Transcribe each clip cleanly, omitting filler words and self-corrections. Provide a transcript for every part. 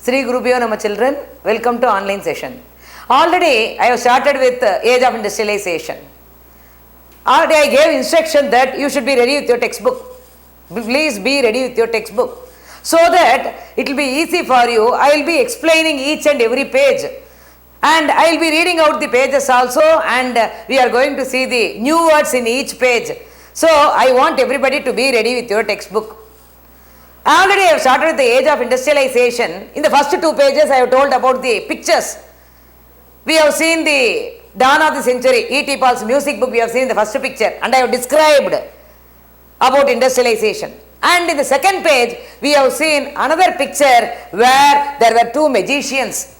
Sri Gurubhyo Nama children, welcome to online session. Already I have started with age of industrialization. Already I gave instruction that you should be ready with your textbook. Please be ready with your textbook. So that it will be easy for you. I will be explaining each and every page. And I will be reading out the pages also, and we are going to see the new words in each page. So I want everybody to be ready with your textbook. Already I have started with the age of industrialization. In the first two pages I have told about the pictures. We have seen the dawn of the century, E.T. Paul's music book we have seen in the first picture, and I have described about industrialization. And in the second page we have seen another picture where there were two magicians.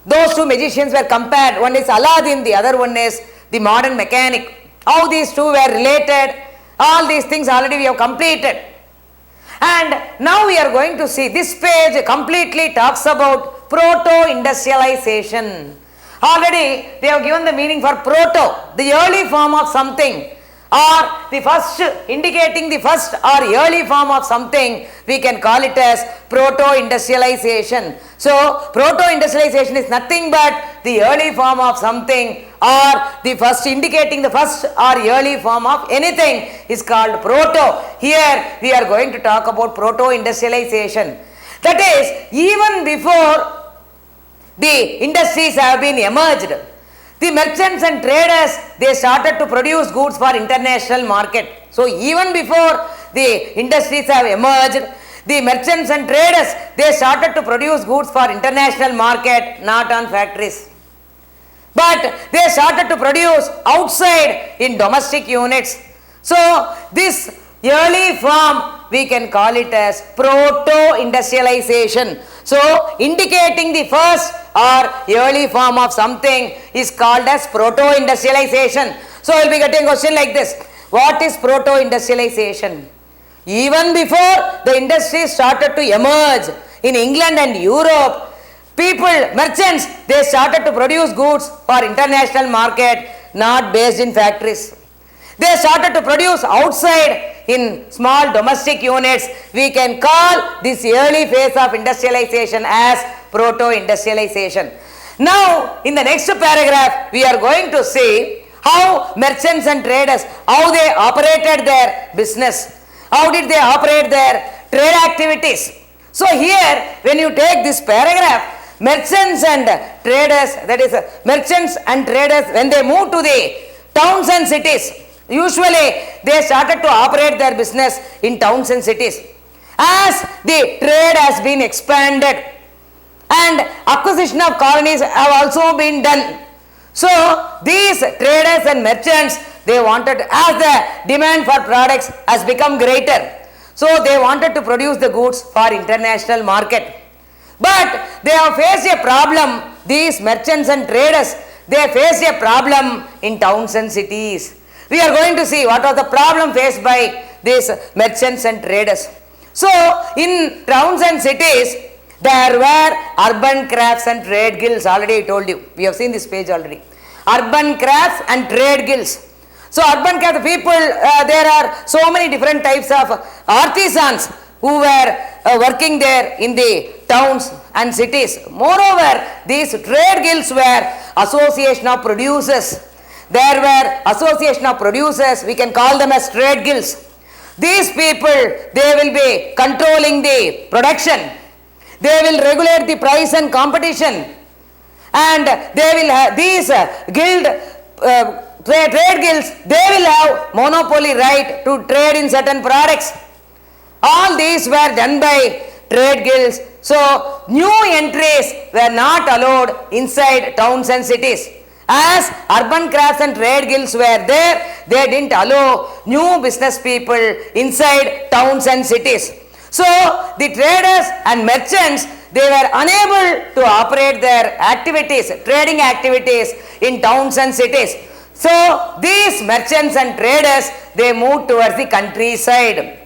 Those two magicians were compared. One is Aladdin, the other one is the modern mechanic. How these two were related, all these things already we have completed. And now we are going to see this page completely talks about proto-industrialization. Already they have given the meaning for proto, the early form of something, or the first, indicating the first or early form of something, we can call it as proto-industrialization. So proto-industrialization is nothing but the early form of something, or the first, indicating the first or early form of anything is called proto. Here we are going to talk about proto-industrialization. That is, even before the industries have been emerged, the merchants and traders, they started to produce goods for international market. So even before the industries have emerged, the merchants and traders, they started to produce goods for international market, not on factories. But they started to produce outside in domestic units. So this early form we can call it as proto-industrialization. So indicating the first or early form of something is called as proto-industrialization. So we will be getting a question like this: what is proto-industrialization? Even before the industry started to emerge in England and Europe, people, merchants, they started to produce goods for international market, not based in factories. They started to produce outside in small domestic units. We can call this early phase of industrialization as proto-industrialization. Now, in the next paragraph, we are going to see how merchants and traders, how they operated their business. How did they operate their trade activities? So here, when you take this paragraph, merchants and traders, that is merchants and traders, when they move to the towns and cities, usually they started to operate their business in towns and cities. As the trade has been expanded and acquisition of colonies have also been done. So these traders and merchants, they wanted, as the demand for products has become greater, so they wanted to produce the goods for international market. But they have faced a problem, these merchants and traders, they faced a problem in towns and cities. We are going to see what was the problem faced by these merchants and traders. So in towns and cities, there were urban crafts and trade guilds. Already I told you, we have seen this page already. Urban crafts and trade guilds. So urban crafts, people, there are so many different types of artisans who were working there in the towns and cities. Moreover, these trade guilds were association of producers. There were association of producers, we can call them as trade guilds. These people, they will be controlling the production. They will regulate the price and competition. And they will have these guild, trade guilds, they will have monopoly right to trade in certain products. All these were done by trade guilds. So new entries were not allowed inside towns and cities. As urban crafts and trade guilds were there, they didn't allow new business people inside towns and cities. So the traders and merchants, they were unable to operate their activities, trading activities in towns and cities. So these merchants and traders, they moved towards the countryside.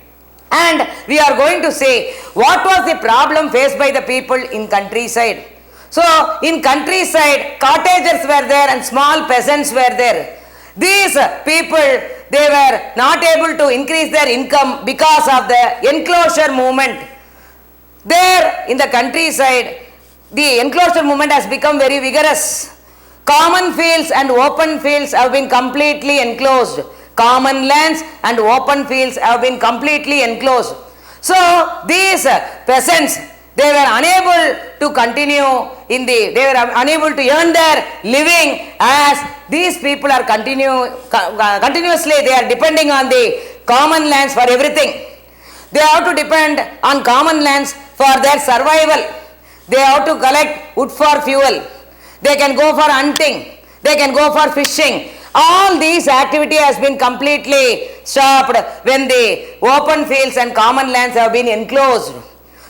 And we are going to see what was the problem faced by the people in countryside. So in countryside, cottagers were there and small peasants were there. These people, they were not able to increase their income because of the enclosure movement. There in the countryside, the enclosure movement has become very vigorous. Common fields and open fields have been completely enclosed. Common lands and open fields have been completely enclosed. So these peasants, they were unable to continue they were unable to earn their living, as these people are continuously they are depending on the common lands for everything. They have to depend on common lands for their survival. They have to collect wood for fuel. They can go for hunting. They can go for fishing. All these activity has been completely stopped when the open fields and common lands have been enclosed.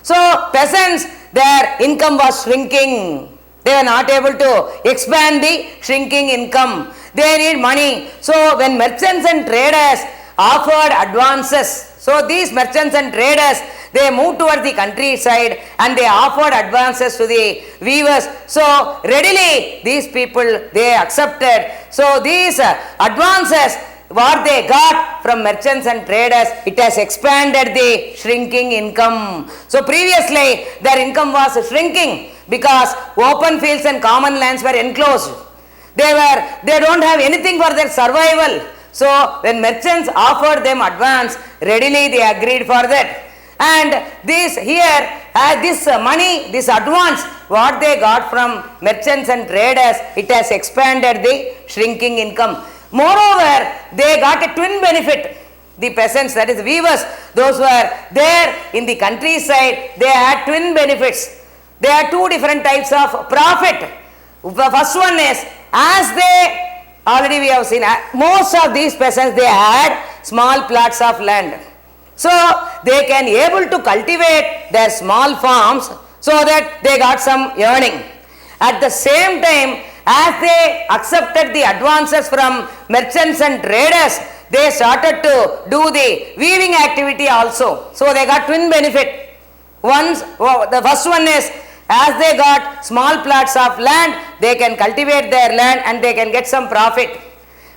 So peasants, their income was shrinking. They were not able to expand the shrinking income. They need money. So when merchants and traders offered advances, so these merchants and traders, they moved towards the countryside and they offered advances to the weavers. So readily these people, they accepted. So these advances, what they got from merchants and traders, it has expanded the shrinking income. So previously their income was shrinking because open fields and common lands were enclosed. They don't have anything for their survival. So when merchants offered them advance, readily they agreed for that. And this here, this money, this advance, what they got from merchants and traders, it has expanded the shrinking income. Moreover, they got a twin benefit. The peasants, that is weavers, those who were there in the countryside, they had twin benefits. There are two different types of profit. The first one is, as they already we have seen, most of these peasants, they had small plots of land. So they can able to cultivate their small farms so that they got some earning. At the same time, as they accepted the advances from merchants and traders, they started to do the weaving activity also. So they got twin benefit. The first one is, as they got small plots of land, they can cultivate their land and they can get some profit.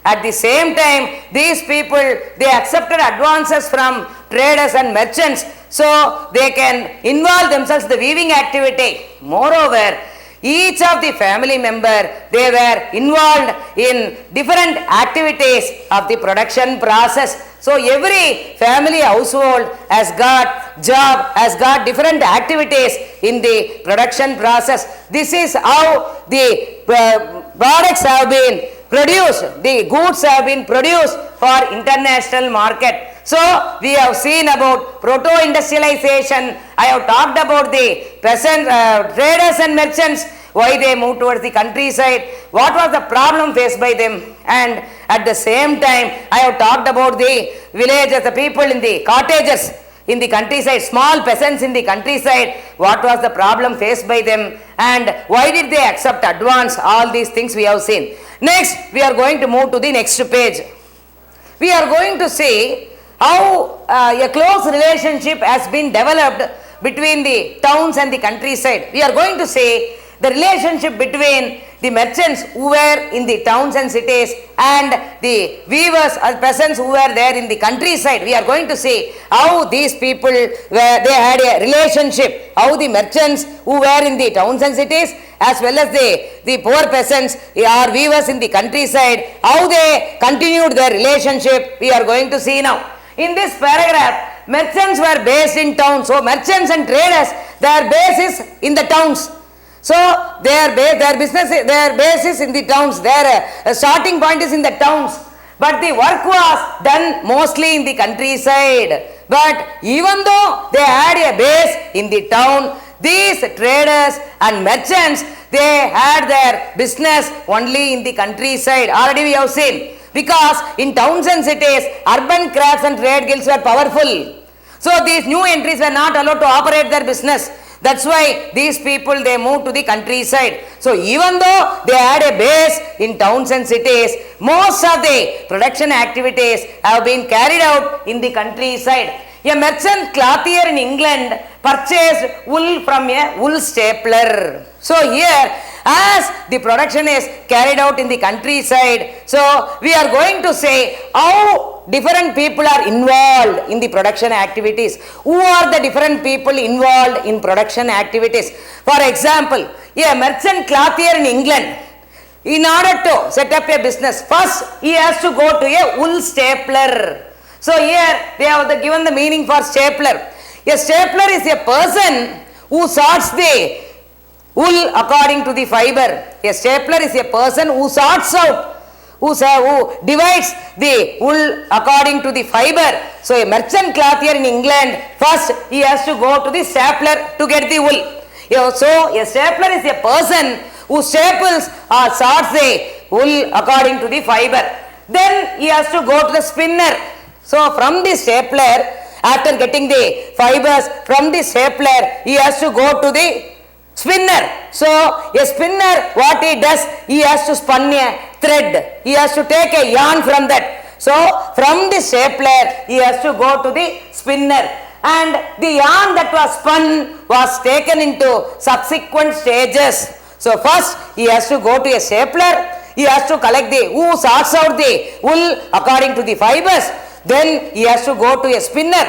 At the same time, these people, they accepted advances from traders and merchants, so they can involve themselves in the weaving activity. Moreover, each of the family member, they were involved in different activities of the production process. So every family household has got job, has got different activities in the production process. This is how the products have been produced, the goods have been produced for international market. So we have seen about proto-industrialization. I have talked about the peasant traders and merchants, why they moved towards the countryside, what was the problem faced by them, and at the same time I have talked about the villages, the people in the cottages in the countryside, small peasants in the countryside, what was the problem faced by them and why did they accept advance. All these things we have seen. Next we are going to move to the next page. We are going to see how a close relationship has been developed between the towns and the countryside. We are going to see the relationship between the merchants who were in the towns and cities and the weavers or peasants who were there in the countryside. We are going to see how these people they had a relationship, how the merchants who were in the towns and cities as well as the poor peasants or weavers in the countryside, how they continued their relationship. We are going to see now. In this paragraph, merchants were based in towns. So merchants and traders, their base is in the towns. So their business, their base is in the towns. Their starting point is in the towns. But the work was done mostly in the countryside. But even though they had a base in the town, these traders and merchants, they had their business only in the countryside. Already we have seen. Because in towns and cities, urban crafts and trade guilds were powerful. So these new entries were not allowed to operate their business. That's why these people, they moved to the countryside. So even though they had a base in towns and cities, most of the production activities have been carried out in the countryside. A merchant clothier in England purchased wool from a wool stapler. So here as the production is carried out in the countryside. So we are going to say how different people are involved in the production activities. Who are the different people involved in production activities? For example, a merchant clothier in England, in order to set up a business, first he has to go to a wool stapler. So here they have given the meaning for stapler. A stapler is a person who sorts the wool according to the fiber. A stapler is a person who sorts out, who divides the wool according to the fiber. So a merchant clothier in England, first he has to go to the stapler to get the wool. So a stapler is a person who staples or sorts the wool according to the fiber. Then he has to go to the spinner. So from the stapler, after getting the fibers from the stapler, he has to go to the spinner. So a spinner, what he does, he has to spin a thread. He has to take a yarn from that. So from the stapler, he has to go to the spinner. And the yarn that was spun was taken into subsequent stages. So first he has to go to a stapler, he has to collect who sorts out the wool according to the fibers. Then he has to go to a spinner.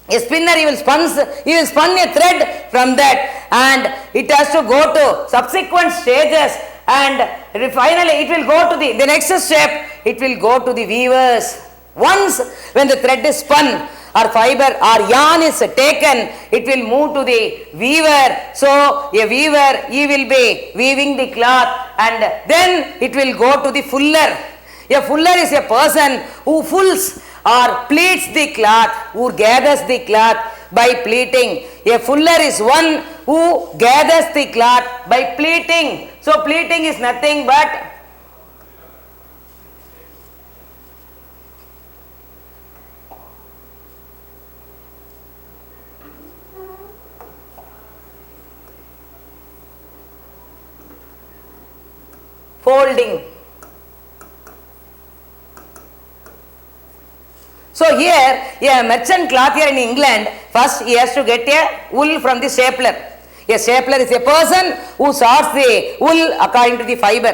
A spinner, he will spin a thread from that, and it has to go to subsequent stages, and finally it will go to the next step, it will go to the weavers. Once when the thread is spun, or fiber or yarn is taken, it will move to the weaver. So a weaver, he will be weaving the cloth, and then it will go to the fuller. A fuller is a person who fulls or pleats the cloth, who gathers the cloth by pleating. A fuller is one who gathers the cloth by pleating. So pleating is nothing but folding. So here a merchant clothier in England, first he has to get a wool from the stapler. A stapler is a person who sorts the wool according to the fiber.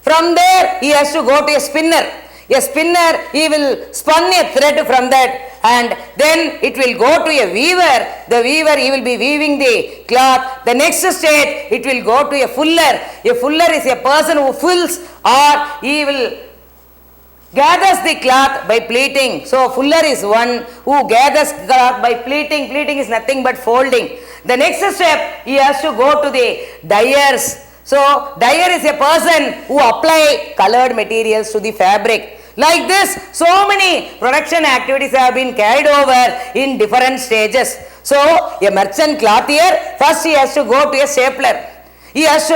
From there he has to go to a spinner. A spinner, he will spin a thread from that, and then it will go to a weaver. The weaver, he will be weaving the cloth. The next stage, it will go to a fuller. A fuller is a person who fulls, or he will gathers the cloth by pleating. So fuller is one who gathers cloth by pleating. Pleating is nothing but folding. The next step, he has to go to the dyers. So dyer is a person who apply colored materials to the fabric. Like this, so many production activities have been carried over in different stages. So a merchant clothier, first he has to go to a stapler. He has to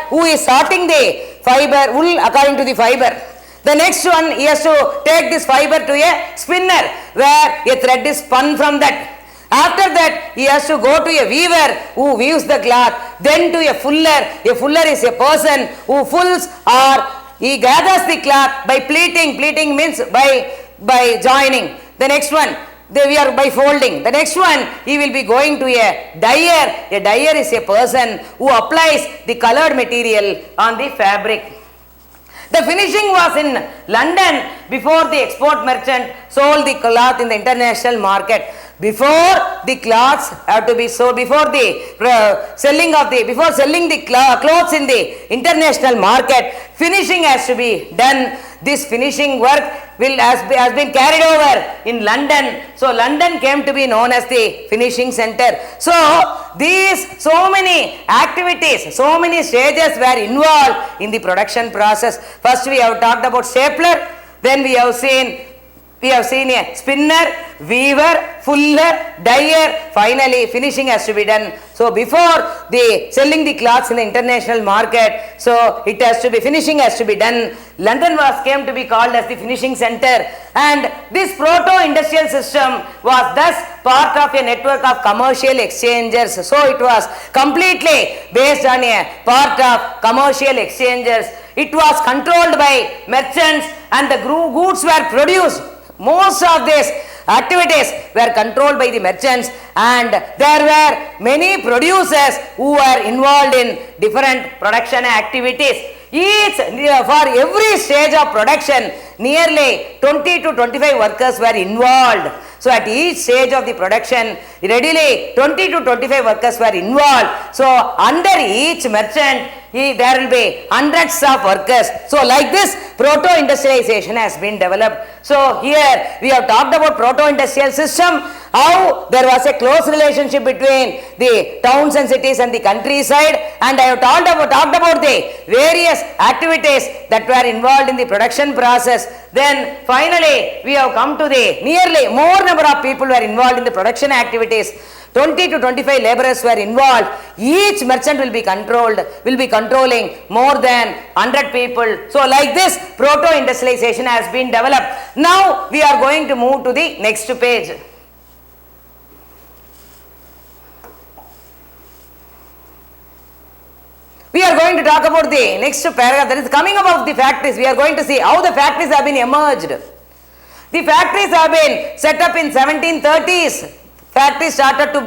who is sorting the fiber, wool according to the fiber. The next one, he has to take this fiber to a spinner, where a thread is spun from that. After that, he has to go to a weaver who weaves the cloth. Then to a fuller. A fuller is a person who fulls, or he gathers the cloth by pleating. Pleating means by joining. The next one, we are by folding. The next one, he will be going to a dyer. A dyer is a person who applies the colored material on the fabric. The finishing was in London before the export merchant sold the cloth in the international market. Before the cloths have to be sold, before selling the clothes in the international market, finishing has to be done. This finishing work has been carried over in London. So London came to be known as the finishing center. So these so many activities, so many stages were involved in the production process. First we have talked about stapler, then we have seen a spinner, weaver, fuller, dyer, finally finishing has to be done. So before selling the cloths in the international market, so it has to be, finishing has to be done. London came to be called as the finishing center, and this proto-industrial system was thus part of a network of commercial exchangers. So it was completely based on a part of commercial exchangers. It was controlled by merchants, and the goods were produced. Most of this activities were controlled by the merchants, and there were many producers who were involved in different production activities. Each, for every stage of production, nearly 20 to 25 workers were involved. So at each stage of the production, readily 20 to 25 workers were involved. So under each merchant, there will be hundreds of workers. So like this, proto-industrialization has been developed. So here we have talked about proto-industrial system, how there was a close relationship between the towns and cities and the countryside, and I have talked about the various activities that were involved in the production process. Then finally we have come to the nearly more number of people were involved in the production activities. 20 to 25 laborers were involved. Each merchant will be controlling more than 100 people. So like this, proto-industrialization has been developed. Now we are going to move to the next page. We are going to talk about the next paragraph, that is coming above the factories. We are going to see how the factories have been emerged. The factories have been set up in 1730s. Factories started to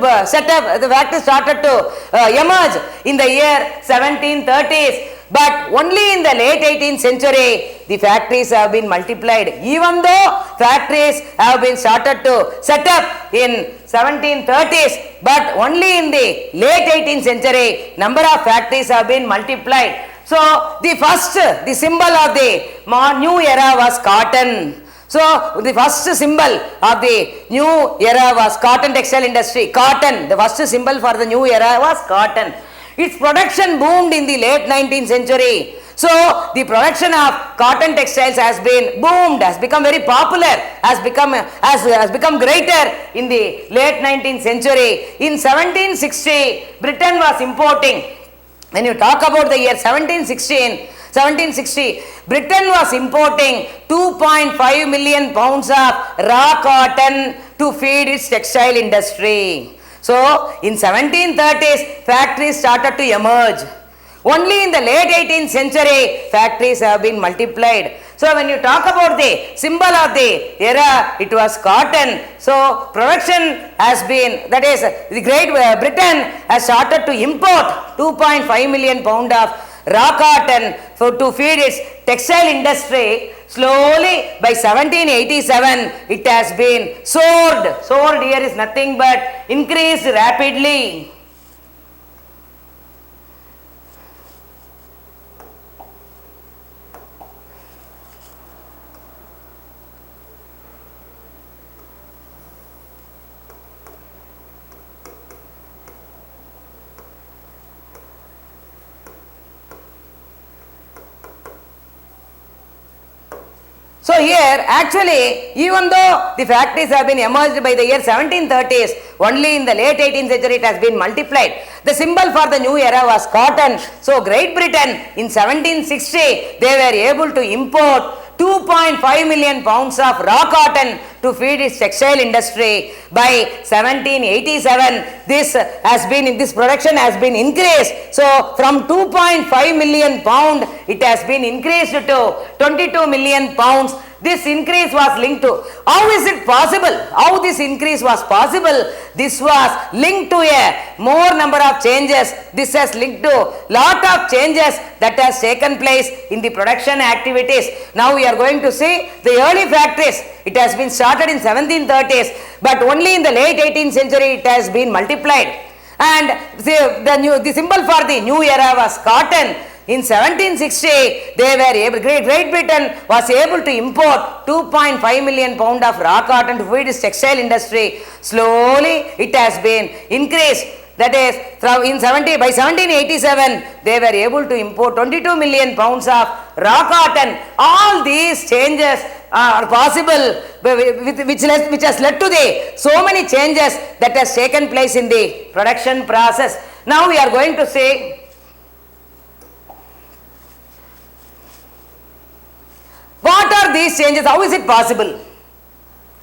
emerge in the year 1730s. But only in the late 18th century, the factories have been multiplied. Even though factories have been started to set up in 1730s, but only in the late 18th century, number of factories have been multiplied. So the symbol of the new era was cotton. So the first symbol of the new era was cotton textile industry. Cotton, the first symbol for the new era was cotton. Its production boomed in the late 19th century. So the production of cotton textiles has been boomed, has become very popular, has become greater in the late 19th century. In 1760, Britain was importing. When you talk about the year 1760, Britain was importing 2.5 million pounds of raw cotton to feed its textile industry. So in 1730s, factories started to emerge. Only in the late 18th century, factories have been multiplied. So when you talk about the symbol of the era, it was cotton. So production has been, that is, the Great Britain has started to import 2.5 million pound of raw cotton to feed its textile industry. Slowly by 1787, it has been soared. Soared here is nothing but increased rapidly. So here actually, even though the factories have been emerged by the year 1730s, only in the late 18th century it has been multiplied. The symbol for the new era was cotton. So Great Britain in 1760, they were able to import 2.5 million pounds of raw cotton to feed its textile industry. By 1787, this production has been increased. So from 2.5 million pound, it has been increased to 22 million pounds. This increase was linked to, how is it possible? How this increase was possible? This was linked to a more number of changes. This has linked to lot of changes that has taken place in the production activities. Now we are going to see the early factories. It has been started in 1730s, but only in the late 18th century it has been multiplied. And the symbol for the new era was cotton. In 1760, Great Britain was able to import 2.5 million pound of raw cotton to feed its textile industry. Slowly, it has been increased. That is, by 1787, they were able to import 22 million pounds of raw cotton. All these changes are possible, which has led to so many changes that has taken place in the production process. Now we are going to say, what are these changes? How is it possible?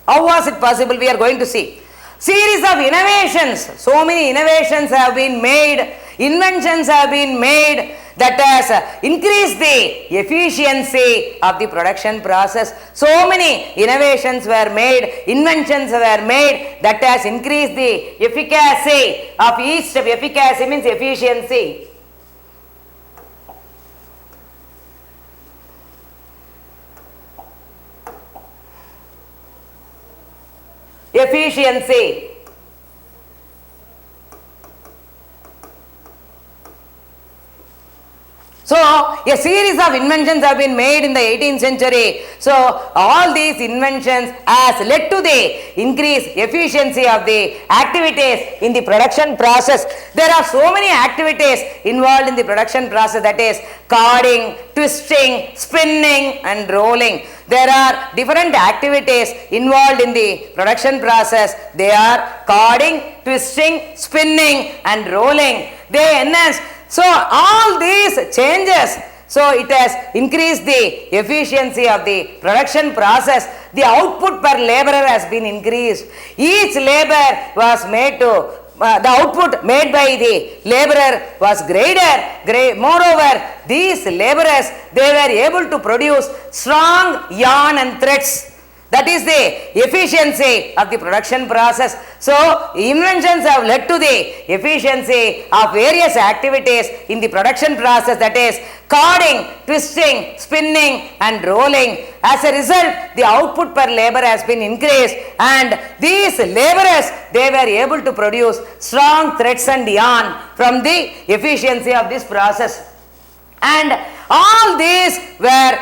How was it possible? We are going to see. Series of innovations. So many innovations have been made. Inventions have been made. that has increased the efficiency of the production process. So many innovations were made, inventions were made that has increased the efficacy of each step. Efficacy means efficiency. Efficiency. So, a series of inventions have been made in the 18th century. So, all these inventions has led to the increased efficiency of the activities in the production process. There are so many activities involved in the production process, that is carding, twisting, spinning and rolling. There are different activities involved in the production process. They are carding, twisting, spinning and rolling. They enhance. So, all these changes, so it has increased the efficiency of the production process. The output per laborer has been increased. Each labor was made to, the output made by the laborer was greater. Moreover, these laborers, they were able to produce strong yarn and threads. That is the efficiency of the production process. So, inventions have led to the efficiency of various activities in the production process, that is carding, twisting, spinning and rolling. As a result, the output per labor has been increased, and these laborers, they were able to produce strong threads and yarn from the efficiency of this process. And all these were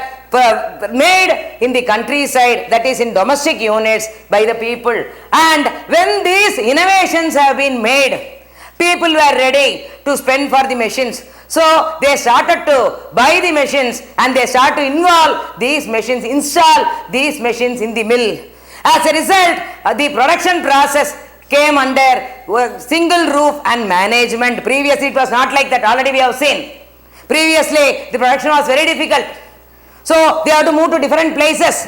made in the countryside, that is in domestic units by the people. And when these innovations have been made, people were ready to spend for the machines. So they started to buy the machines and they start to involve these machines, install these machines in the mill. As a result, the production process came under single roof and management. Previously it was not like that, already we have seen. Previously the production was very difficult. So they have to move to different places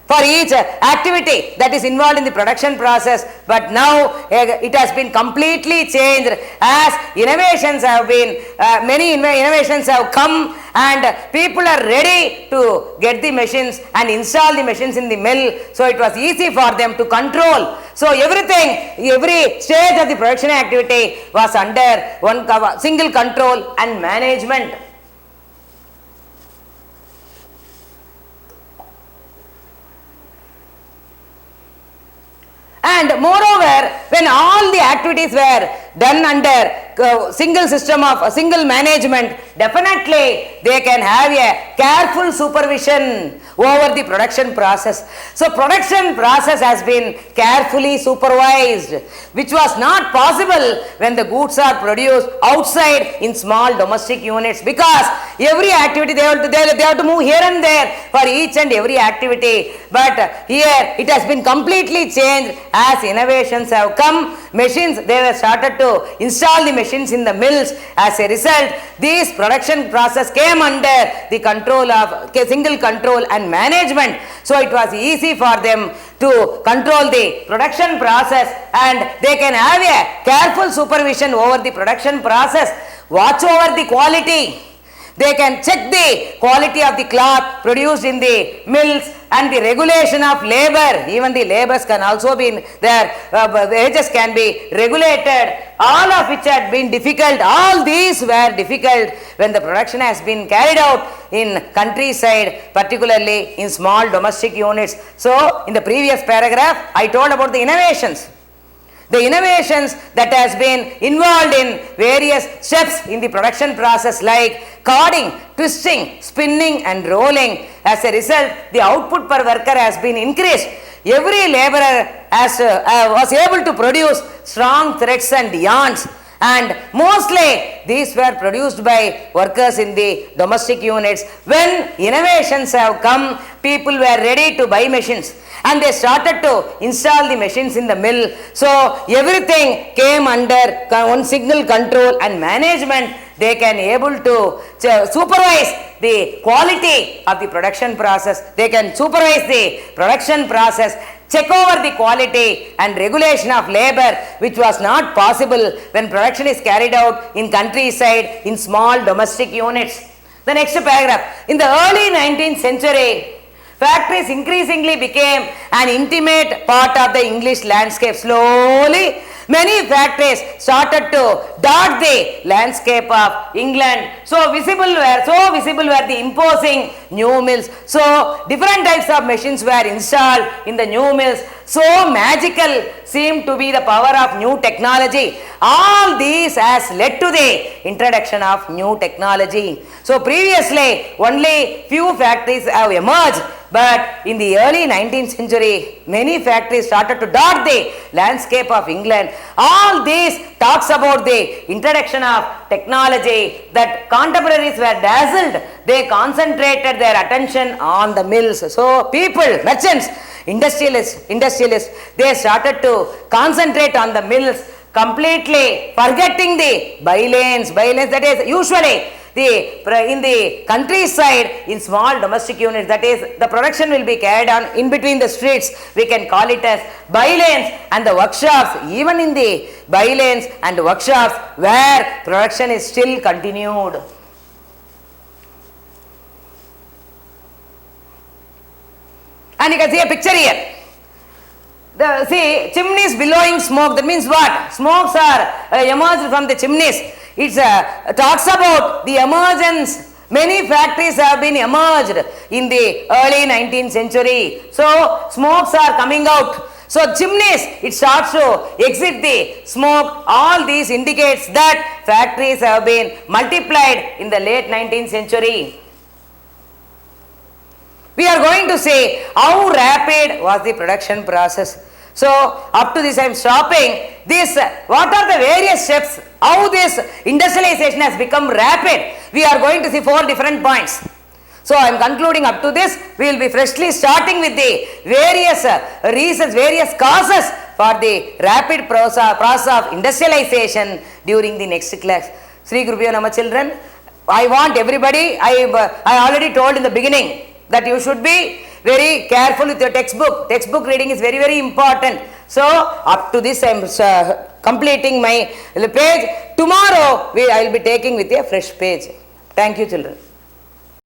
for each activity that is involved in the production process. But now it has been completely changed as innovations have been, many innovations have come and people are ready to get the machines and install the machines in the mill. So it was easy for them to control. So everything, every stage of the production activity was under one single control and management. And moreover, when all the activities were done under single system of single management, definitely they can have a careful supervision over the production process. So production process has been carefully supervised, which was not possible when the goods are produced outside in small domestic units, because every activity they have to move here and there for each and every activity. But here it has been completely changed as innovations have come. Machines, they were started to install the machines in the mills. As a result, this production process came under the control of single control and management. So it was easy for them to control the production process, and they can have a careful supervision over the production process, watch over the quality. They can check the quality of the cloth produced in the mills and the regulation of labor. Even the labors can also be there, wages can be regulated, all of which had been difficult. All these were difficult when the production has been carried out in countryside, particularly in small domestic units. So in the previous paragraph, I told about the innovations. The innovations that has been involved in various steps in the production process, like carding, twisting, spinning and rolling. As a result, the output per worker has been increased. Every laborer was able to produce strong threads and yarns, and mostly these were produced by workers in the domestic units. When innovations have come, people were ready to buy machines and they started to install the machines in the mill. So everything came under one single control and management. They can able to supervise the quality of the production process. They can supervise the production process check over the quality and regulation of labor, which was not possible when production is carried out in countryside in small domestic units. The next paragraph. In the early 19th century, factories increasingly became an intimate part of the English landscape. Slowly, many factories started to dot the landscape of England. So visible were the imposing new mills. So different types of machines were installed in the new mills. So magical seemed to be the power of new technology. All these has led to the introduction of new technology. So previously only few factories have emerged, but in the early 19th century many factories started to dot the landscape of England. All this talks about the introduction of technology that contemporaries were dazzled. They concentrated their attention on the mills. So people, merchants, industrialists, they started to concentrate on the mills, completely forgetting the bylanes, that is usually in the countryside in small domestic units, that is the production will be carried on in between the streets. We can call it as bylanes and the workshops. Even in the bylanes and workshops where production is still continued. And you can see a picture here. See, chimneys billowing smoke. That means what? Smokes are emerged from the chimneys. It talks about the emergence. Many factories have been emerged in the early 19th century. So smokes are coming out. So chimneys, it starts to exit the smoke. All these indicates that factories have been multiplied in the late 19th century. We are going to say how rapid was the production process. So up to this I am stopping. What are the various steps, how this industrialization has become rapid? We are going to see 4 different points. So I am concluding up to this. We will be freshly starting with the various reasons, various causes for the rapid process of industrialization during the next class. Sri Gurubhyo Nama, children. I want everybody, I already told in the beginning that you should be very careful with your textbook. Textbook reading is very, very important. So up to this I am completing my page. Tomorrow I will be taking with a fresh page. Thank you, children.